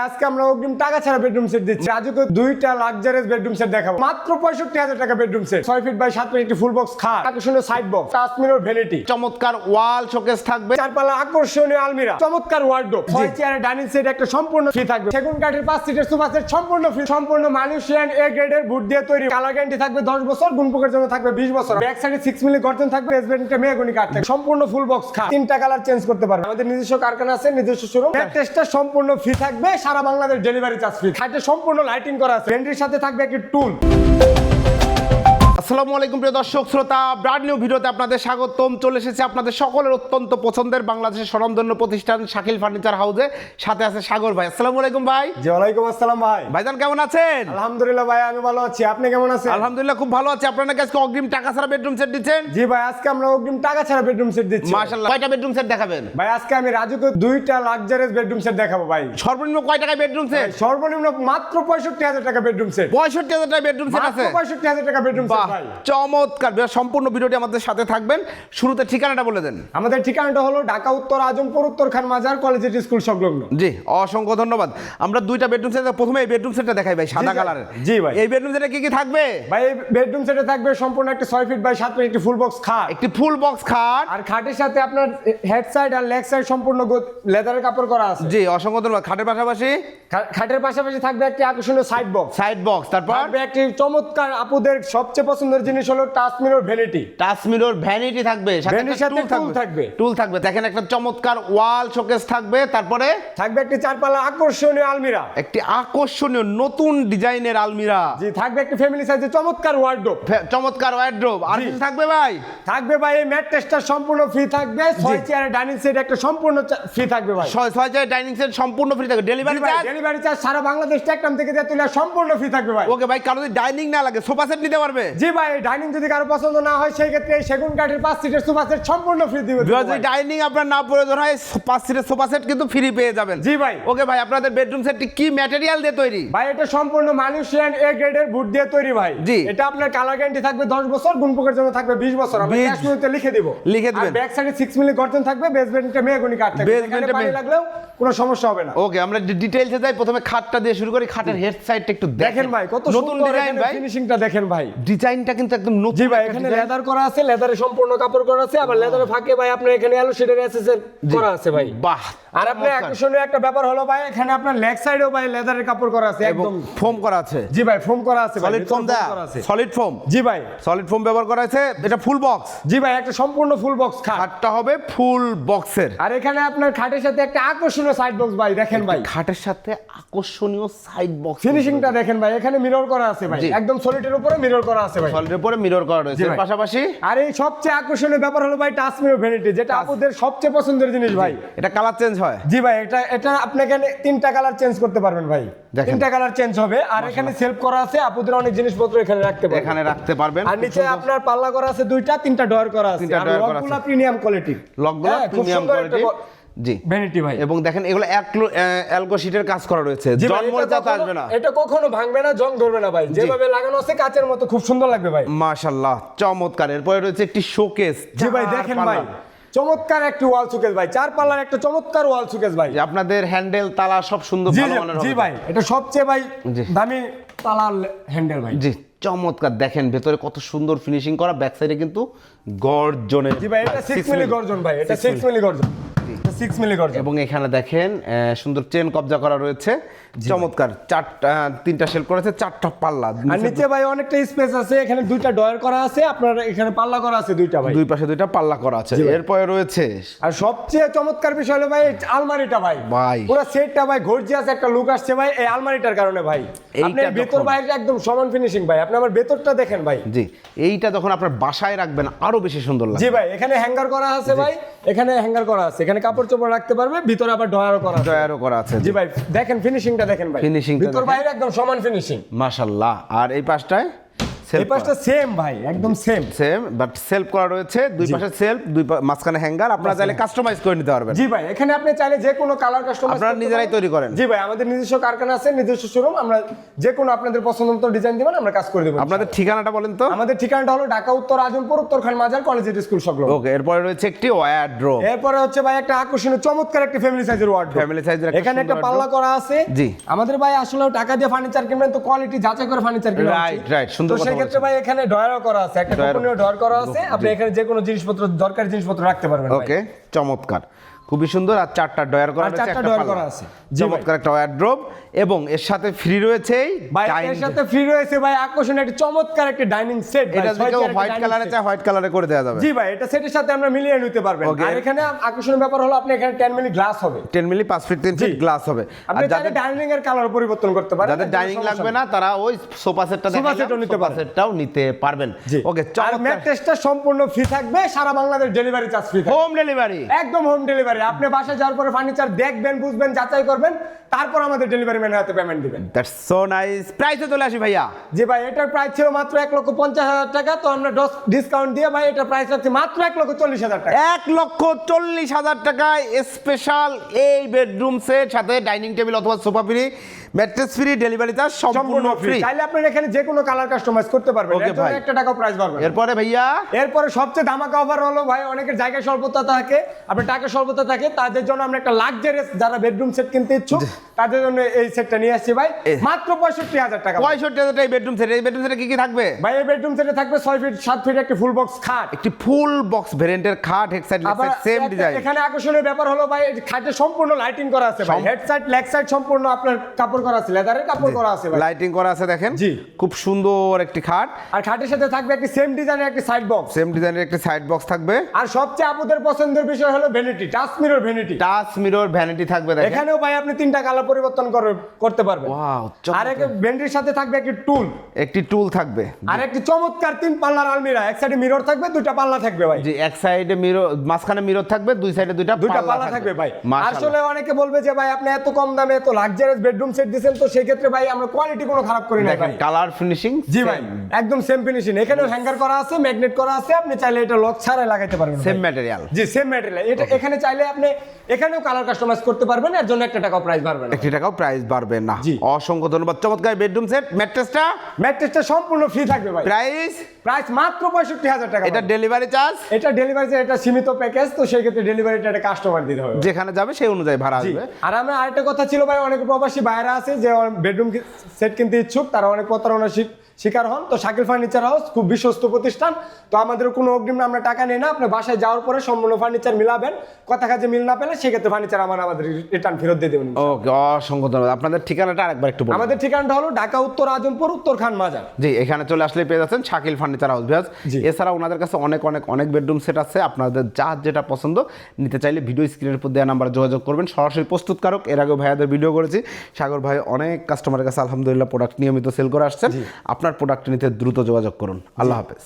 আজকে আমরা অগ্রিম টাকা ছাড়া বেডরুম সেট দিচ্ছি। রাজুকে দুইটা লাক্সারিয়াস বেডরুম সেট দেখাবো মাত্র 65,000 টাকা bedroom set. 6 feet by 7 feet একটি ফুল বক্স খাট, আকর্ষণীয় side box, touch mirror vanity, চমৎকার ওয়াল শোকেস থাকবে, চারপালা আকর্ষণীয় আলমিরা, চমৎকার ওয়ার্ডরোব, 6 চেয়ারের ডাইনিং সেট একটা সম্পূর্ণ ফ্রি থাকবে। সেগুন কাঠের 5 সিটের সোফা সেট সম্পূর্ণ ফ্রি, সম্পূর্ণ মালয়েশিয়ান এ গ্রেডের বুট দিয়ে তৈরি। কালার গ্যারান্টি থাকবে 10 বছর, গুণপোকের জন্য থাকবে 20 বছর। ব্যাক সাইডে 6 মিলি গর্জন থাকবে, বেসমেন্টে মেহগনি কাঠ থাকবে, সম্পূর্ণ ফুল বক্স খাট, 3টা কালার চেঞ্জ করতে পারবে। আমাদের নিজস্ব কারখানা আছে, নিজস্ব শোরুম। টেস্টটা সম্পূর্ণ ফ্রি থাকবে, সারা বাংলাদেশ ডেলিভারি চার্জ ফ্রি। খাটে সম্পূর্ণ লাইটিং করা আছে, ব্র্যান্ডের সাথে থাকবে একটি টুল। আসসালামু আলাইকুম প্রিয় দর্শক শ্রোতা, ব্র্যান্ড নিউ ভিডিওতে আপনাদের স্বাগতম। চলে এসেছে আপনাদের সকলের অত্যন্ত পছন্দের বাংলাদেশের স্বনামধন্য প্রতিষ্ঠান শাকিল ফার্নিচার হাউসে। সাথে আছে সাগর ভাই। আসসালামু আলাইকুম ভাই। জি ওয়ালাইকুম আসসালাম ভাই। ভাইজান কেমন আছেন? আলহামদুলিল্লাহ ভাই, আমি ভালো আছি, আপনি কেমন আছেন? আলহামদুলিল্লাহ খুব ভালো আছি। আপনারা নাকি আজকে অগ্রিম টাকা ছাড়া বেডরুম সেট দিচ্ছেন? জি ভাই, আজকে আমরা অগ্রিম টাকা ছাড়া বেডরুম সেট দিচ্ছি। মাশাআল্লাহ। কয়টা বেডরুম সেট দেখাবেন? ভাই আজকে আমি রাজুকে দুইটা লাক্সারিয়াস বেডরুম সেট দেখাবো ভাই। সর্বনিম্ন কয় টাকায় বেডরুম সেট? সর্বনিম্ন মাত্র 65,000 টাকা বেডরুম সেট। 65,000 টাকা বেডরুম সেট আছে? 65,000 টাকা বেডরুম সেট বাহ, ভাই। চমৎকার। সম্পূর্ণ ভিডিওটি আমাদের সাথে থাকবেন। শুরুতে ঠিকানাটা বলে দেন। আমাদের ঠিকানাটা হলো ঢাকা উত্তর আজমপুর, উত্তর খান মাজার, কলেজ স্কুল সংলগ্ন। জি, অসংখ্য ধন্যবাদ। আমরা দুইটা বেডরুম সেট, প্রথমে এই বেডরুম সেটটা দেখাই ভাই, সাদা জি কালারের। জি ভাই। এই বেডরুম সেটে কি কি থাকবে? ভাই এই বেডরুম সেটে থাকবে সম্পূর্ণ একটা 6 ফিট বাই 7 ফিট একটি ফুল বক্স খাট, একটি ফুল বক্স খাট, আর খাটের সাথে আপনার হেড সাইড আর লেগ সাইড সম্পূর্ণ লেদারের কাপড় করা আছে। জি অসংখ্য ধন্যবাদ। খাটের পাশাপাশি খাটের পাশাপাশি থাকবে একটি আকর্ষণীয় সাইড বক্স, সাইড বক্স, তারপর থাকবে একটি চমৎকার আপুদের সবচেয়ে পছন্দের জিনিস হলো touch mirror vanity. Touch mirror vanity থাকবে, ভ্যানিটির সাথে টুল থাকবে। টুল থাকবে, দেখেন একটা চমৎকার ওয়াল শোকেস থাকবে, তারপরে থাকবে একটি চারপালা আকর্ষণীয় আলমিরা, একটি আকর্ষণীয় নতুন ডিজাইনের আলমিরা। জি থাকবে একটি ফ্যামিলি সাইজের চমৎকার ওয়ার্ডরোব, চমৎকার ওয়ার্ডরোব। আর জি। কিছু থাকবে ভাই? থাকবে ভাই এই ম্যাট টেস্টার সম্পূর্ণ ফ্রি থাকবে। 6 চেয়ারের ডাইনিং সেট একটা সম্পূর্ণ ফ্রি থাকবে ভাই। 6 চেয়ার ডাইনিং সেট সম্পূর্ণ ফ্রি থাকবে। Delivery charge? ডেলিভারি চার্জ সারা বাংলাদেশ টেকনাম থেকে দিয়ে তুলে সম্পূর্ণ ফ্রি থাকবে ভাই। ওকে ভাই, কারো যদি ডাইনিং না লাগে সোফা সেট নিতে পারবে? জি ভাই, ডাইনিং যদি কারো পছন্দ না হয় সেই ক্ষেত্রে এই সেগুন কাঠের 5 সিটের সোফা সেট সম্পূর্ণ ফ্রি দিবে। যদি ডাইনিং আপনার না প্রয়োজন হয় 5 সিটের সোফা সেট কিন্তু ফ্রি পেয়ে যাবেন। জি ভাই। ওকে ভাই, আপনাদের বেডরুম সেটটি কি ম্যাটেরিয়াল দিয়ে তৈরি? ভাই এটা সম্পূর্ণ মালয়েশিয়ান এ গ্রেডের বুট দিয়ে তৈরি ভাই। জি। এটা আপনার কালার গ্যারান্টি থাকবে 10 বছর, গুণপোকের জন্য থাকবে 20 বছর। আমরা 20 ক্যাশ মেমোতে লিখে দিব। লিখে দিবেন। আর ব্যাক সাইডে 6 মিলি গর্জন থাকবে, বেসমেন্টে মেহগনি কাঠ থাকবে। বেসমেন্টে এখানে পানি লাগলেও কোনো সমস্যা হবে না। ওকে, আমরা ডিটেইলসে যাই। প্রথমে খাটটা দিয়ে শুরু করি। খাটের হেড সাইডটা একটু দেখেন ভাই, কত নতুন সুন্দর ডিজাইন ভাই। ফিনিশিংটা দেখেন ভাই। ডিজাইনটা কিন্তু একদম নতুন। জি ভাই, একটা এখানে design। লেদার করা আছে, লেদারে সম্পূর্ণ কাপড় করা আছে, আবার লেদারের ফাঁকে ভাই আপনার এখানে অ্যালো শেডের এসএসএর করা আছে ভাই। বাহ, আর আপনার আকর্ষণীয় একটা ব্যাপার হলো ভাই, এখানে আপনার লেগ সাইডেও ভাই লেদারের কাপড় করা আছে এবং একদম। ফোম করা আছে। জি ভাই, ফোম করা আছে ভাই, সলিড ফোম ভিতরে দা, করা আছে। Solid foam. জি ভাই। সলিড ফোম ব্যবহার করা আছে। এটা ফুল বক্স। জি ভাই, একটা সম্পূর্ণ ফুল বক্স খাট। খাটটা হবে ফুল বক্সের। আর এখানে আপনার খাটের সাথে একটা আকর্ষণীয় সাইড বক্স ভাই, দেখেন ভাই। খাটের সাথে আকর্ষণীয় সাইড বক্স। ফিনিশিংটা দেখেন ভাই, এখানে মিরর করা আছে ভাই, জি। একদম সলিডের উপরে মিরর করা আছে ভাই। সলিডের উপরে মিরর করা রয়েছে। জি এর ভাই। পাশাপাশি আর এই সবচেয়ে আকর্ষণীয় ব্যাপার হলো ভাই টাচ মিরর ভ্যানিটি, যেটা আপুদের সবচেয়ে পছন্দের জিনিস ভাই। এটা কালার চেঞ্জ হয়। জি ভাই, এটা আপনি এখানে 3টা কালার চেঞ্জ করতে পারবেন ভাই। দেখেন। 3টা কালার চেঞ্জ হবে। আর এখানে সেলফ করা আছে, আপুদের অনেক জিনিসপত্র এখানে রাখতে পারবেন। এখানে রাখতে পারবেন। আর নিচে আপনার পাল্লা করা আছে 2টা, 3টা ডয়ার করা আছে। 3টা আর ডয়ার করা লকগুলো আছে। প্রিমিয়াম কোয়ালিটি, লকগুলো প্রিমিয়াম কোয়ালিটি। জি, ভ্যানিটি ভাই। এবং দেখেন এগুলো অ্যালকো শীটের কাজ করা রয়েছে। জি ভাই, জন্মরে যাতে আসবে না। এটা কখনো ভাঙবে না, জং ধরবে না ভাই। যেভাবে লাগানো আছে কাচের মতো খুব সুন্দর লাগবে ভাই। মাশাআল্লাহ, চমৎকার। এরপরে রয়েছে একটি শোকেস। জি ভাই, দেখেন ভাই, চমৎকার একটি ওয়াল সুকেস ভাই, 4 পাল্লার একটা চমৎকার ওয়াল সুকেস ভাই। আপনাদের হ্যান্ডেল তালা সব সুন্দর জি ভালো মানের হবে। জি ভাই, এটা সবচেয়ে ভাই জি। দামি তালার হ্যান্ডেল ভাই। জি, চমৎকার। দেখেন ভেতরে কত সুন্দর ফিনিশিং করা, ব্যাক সাইডে কিন্তু গর্জনের। জি ভাই, এটা 6 মিলি গর্জন ভাই, এটা 6 মিলি গর্জন। 6 মিলি গর্জন। এবং এখানে দেখেন সুন্দর চেন কবজা করা রয়েছে। চমৎকার। 3টা শেল করেছে, 4টা পাল্লা। আর নিচে ভাই অনেকটা স্পেস আছে, এখানে 2টা ডয়ার করা আছে, আপনার এখানে পাল্লা করা আছে 2টা ভাই। দুই পাশে 2টা পাল্লা করা আছে। এরপরে রয়েছে আর সবচেয়ে চমৎকার বিষয় হলো ভাই এই আলমারিটা ভাই। ভাই। পুরো সেটটা ভাই গর্জিয়াস একটা লুক আসছে ভাই এই আলমারিটার কারণে ভাই। আপনি এইটা ভেতর যখন- বাইরে একদম সমান ফিনিশিং ভাই। আপনি আমার ভেতরটা দেখেন ভাই। জি, এইটা যখন আপনার বাসায় রাখবেন আরো বেশি সুন্দর লাগবে। জি ভাই, এখানে হ্যাঙ্গার করা আছে ভাই, এখানে হ্যাঙ্গার করা আছে, এখানে কাপড় চোপড় রাখতে পারবে, ভিতরে আবার ডয়ারও করা আছে। ডয়ারও করা আছে। জি ভাই, দেখেন ফিনিশিংটা দেখেন ভাই, Finishing টা ভিতর দেখেন। বাইরে একদম সমান ফিনিশিং। মাশাআল্লাহ। আর এই পাশটায় এই পাশটা সেম ভাই, একদম সেম। সেম বাট সেলফ করা রয়েছে, দুই পাশে সেলফ, মাঝখানে হ্যাঙ্গার। আপনারা চাইলে কাস্টমাইজ করে নিতে পারবেন। জি ভাই, এখানে আপনি চাইলে যে কোনো কালার কাস্টমাইজ আপনারা নিজেরাই তৈরি করেন? জি ভাই, আমাদের নিজস্ব কারখানা আছে, নিজস্ব শোরুম। আমরা যে কোনো আপনাদের পছন্দ মতো ডিজাইন দিবেন, আমরা কাজ করে দেব। আপনাদের ঠিকানাটা বলেন তো? আমাদের ঠিকানাটা হলো ঢাকা উত্তর আজমপুর, উত্তরখান মাজার, কলেজ স্কুল সংলগ্ন। ওকে, এরপরে রয়েছে একটি ওয়ার্ড্রোব। এরপরে হচ্ছে ভাই একটা আকর্ষণীয় চমৎকার একটা ফ্যামিলি সাইজের ওয়ার্ডরোব। ফ্যামিলি সাইজের এখানে একটা পাল্লা করা আছে। জি, আমাদের ভাই আসলে টাকা দিয়ে ফার্নিচার কিনবেন তো কোয়ালিটি যাচাই করে ফার্নিচার কিনবেন। রাইট, সুন্দর তো কথা সেই ক্ষেত্রে ভাই এখানে ডয়ারও করা আছে, একটা কোম্পানিও ডয়ার করা আছে। আপনি এখানে যে কোনো জিনিসপত্র, দরকারি জিনিসপত্র রাখতে পারবেন। ওকে, চমৎকার, খুবই সুন্দর। আর 4টা ডয়ার করা আছে, একটা ডয়ার পাল্লা করা আছে। চমৎকার একটা ওয়ার্ড্রোব, এবং এর সাথে ফ্রি রয়েছে ভাই, এর সাথে ফ্রি রয়েছে ভাই আকর্ষণীয় একটা চমৎকার একটা ডাইনিং সেট। এটা যদি হোয়াইট কালারে চায় হোয়াইট কালারে করে দেওয়া যাবে। জি ভাই, এটা সেটের সাথে আমরা মিলিয়ে নিতে পারবেন। আর এখানে আকর্ষণীয় ব্যাপার হলো আপনি এখানে 10 মিলি গ্লাস হবে, 10 মিলি 5 ফিট 3 ফিট গ্লাস হবে। আর আপনি চাইলে ডাইনিং এর কালার পরিবর্তন করতে পারেন। যাদের ডাইনিং লাগবে না তারা ওই সোফা সেটটা নিতে পারবেন, সেটটাও নিতে পারবেন। ওকে, আর ম্যাট্রেসটা সম্পূর্ণ ফ্রি থাকবে, সারা বাংলাদেশ ডেলিভারি চার্জ ফ্রি থাকবে। হোম ডেলিভারি, একদম হোম ডেলিভারি। আপনি বাসায় যাওয়ার পরে ফার্নিচার দেখবেন, বুঝবেন, যাচাই করবেন, তারপর আমাদের ডেলিভারি ম্যানের হাতে পেমেন্ট দিবেন। That's so nice. প্রাইসে চলে আসি ভাইয়া। জি ভাই, এটার প্রাইস ছিল মাত্র 1,50,000 টাকা। তো আমরা ডিসকাউন্ট দিয়ে ভাই এটা প্রাইস রাখছি মাত্র 1,40,000 টাকা। 1,40,000 টাকায় স্পেশাল এই বেডরুম সেট, সাথে ডাইনিং টেবিল অথবা sofa free, mattress free, delivery charge সম্পূর্ণ ফ্রি। চাইলে আপনারা এখানে যে কোনো কালার কাস্টমাইজ করতে পারবেন। ওকে ভাই, 1 টাকা প্রাইস পাবেন। এরপরে ভাইয়া, এরপরে সবচেয়ে ধামাকা অফার হলো ভাই, অনেকের জায়গা স্বল্পতা থাকে, আপনার টাকা স্বল্পতা থাকে, তাদের জন্য আমরা একটা লাক্সারিয়াস, যারা বেডরুম সেট কিনতে ইচ্ছুক তাদের জন্য এই সেটটা নিয়ে আসছি ভাই, মাত্র 65,000 টাকা। 65,000 টাকা বেডরুম সেট। এই বেডরুম সেটে কি কি থাকবে ভাই? এই বেডরুম সেটে থাকবে 6 ফিট 7 ফিট একটা ফুল বক্স খাট, একটি ফুল বক্স ভেরিয়েন্টের খাট, head side leg side same design. এখানে আকর্ষণীয় ব্যাপার হলো ভাই, খাটে সম্পূর্ণ লাইটিং করা আছে ভাই, হেড সাইড লেগ সাইড সম্পূর্ণ আপনার কাপড় করা আছে, লেদারের কাপড় করা আছে ভাই, লাইটিং করা আছে দেখেন। জি, খুব সুন্দর একটি খাট। আর খাটের সাথে থাকবে একটি সেম ডিজাইনের একটি সাইড বক্স, সেম ডিজাইনের একটি সাইড বক্স থাকবে। আর সবচেয়ে আপনাদের পছন্দের বিষয় হলো vanity, touch mirror vanity. Touch mirror vanity থাকবে দেখেন। এখানেও ভাই আপনি 3টা কালার পরিবর্তন করতে পারবেন। ওয়াও, আর এক ভ্যানিটির সাথে থাকবে একটি টুল থাকবে, আর একটি চমৎকার 3 পাল্লার আলমিরা। এক সাইডে মিরর থাকবে, 2টা পাল্লা থাকবে ভাই। জি, এক সাইডে মিরর, মাঝখানে মিরর থাকবে, দুই সাইডে দুইটা পাল্লা থাকবে ভাই। আসলে অনেকে বলবে যে ভাই আপনি এত কম দামে এত লাক্সারিয়াস বেডরুম সেট দিবেন, তো সেই ক্ষেত্রে ভাই আমরা কোয়ালিটি কোনো খারাপ করি না ভাই। কালার ফিনিশিং, জি ভাই, একদম সেম ফিনিশিং। এখানেও হ্যাঙ্গার করা আছে, ম্যাগনেট করা আছে, আপনি চাইলে এটা লক ছাড়াই লাগাইতে পারবেন। Same material. জি, সেম ম্যাটেরিয়াল। এটা এখানে চাইলে আপনি এখানেও কালার কাস্টমাইজ করতে পারবেন, এর জন্য 1 টাকাও প্রাইস বাড়বে না। 1 টাকাও প্রাইস বাড়বে না। অসংখ্য ধন্যবাদ। চমৎকার বেডরুম সেট। ম্যাট্রেসটা সম্পূর্ণ ফ্রি থাকবে ভাই। প্রাইস মাত্র 65,000 টাকা। এটা ডেলিভারি চার্জ? এটা ডেলিভারি চার্জ, এটা সীমিত প্যাকেজ, তো সেই ক্ষেত্রে ডেলিভারিটা একটা কাস্টমার দিতে হবে, যেখানে যাবে সেই অনুযায়ী ভাড়া আসবে। আর আমি আরেকটা কথা ছিল ভাই, অনেক প্রবাসী ভাইরা আছে যে বেডরুম সেট কিনতে ইচ্ছুক, তারা অনেক প্রতারণার শিকার হন। তো শাকিল ফার্নিচার হাউস খুব বিশ্বস্ত প্রতিষ্ঠান, তো আমাদের কোনো অগ্রিম আমরা টাকা নেই না। আপনি বাসায় যাওয়ার পরে সম্পূর্ণ ফার্নিচার মিলাবেন, কথা কাজে মিল না পেলে সেক্ষেত্রে ফার্নিচার আমাদের রিটার্ন ফেরত দিয়ে দেবেন। ওকে, অসংখ্য ধন্যবাদ। আপনাদের ঠিকানাটা আরেকবার একটু বলুন। আমাদের ঠিকানাটা হলো ঢাকা উত্তর আজমপুর, উত্তরখান মাজার। জি, এখানে চলে আসলে পেয়ে যাচ্ছেন শাকিল ফার্নিচার হাউস। এছাড়া ওনাদের কাছে অনেক বেডরুম সেট আছে। আপনাদের যার যেটা পছন্দ নিতে চাইলে ভিডিও স্ক্রিনের উপর দেওয়া নাম্বারে যোগাযোগ করবেন। সরাসরি প্রস্তুতকারক, এর আগে ভাইয়াদের ভিডিও করেছি, সাগর ভাই অনেক কাস্টমারের কাছে আলহামদুলিল্লাহ প্রোডাক্ট নিয়মিত সেল করে আসছেন। আপনার প্রোডাক্ট নিতে দ্রুত যোগাযোগ করুন। আল্লাহ হাফেজ।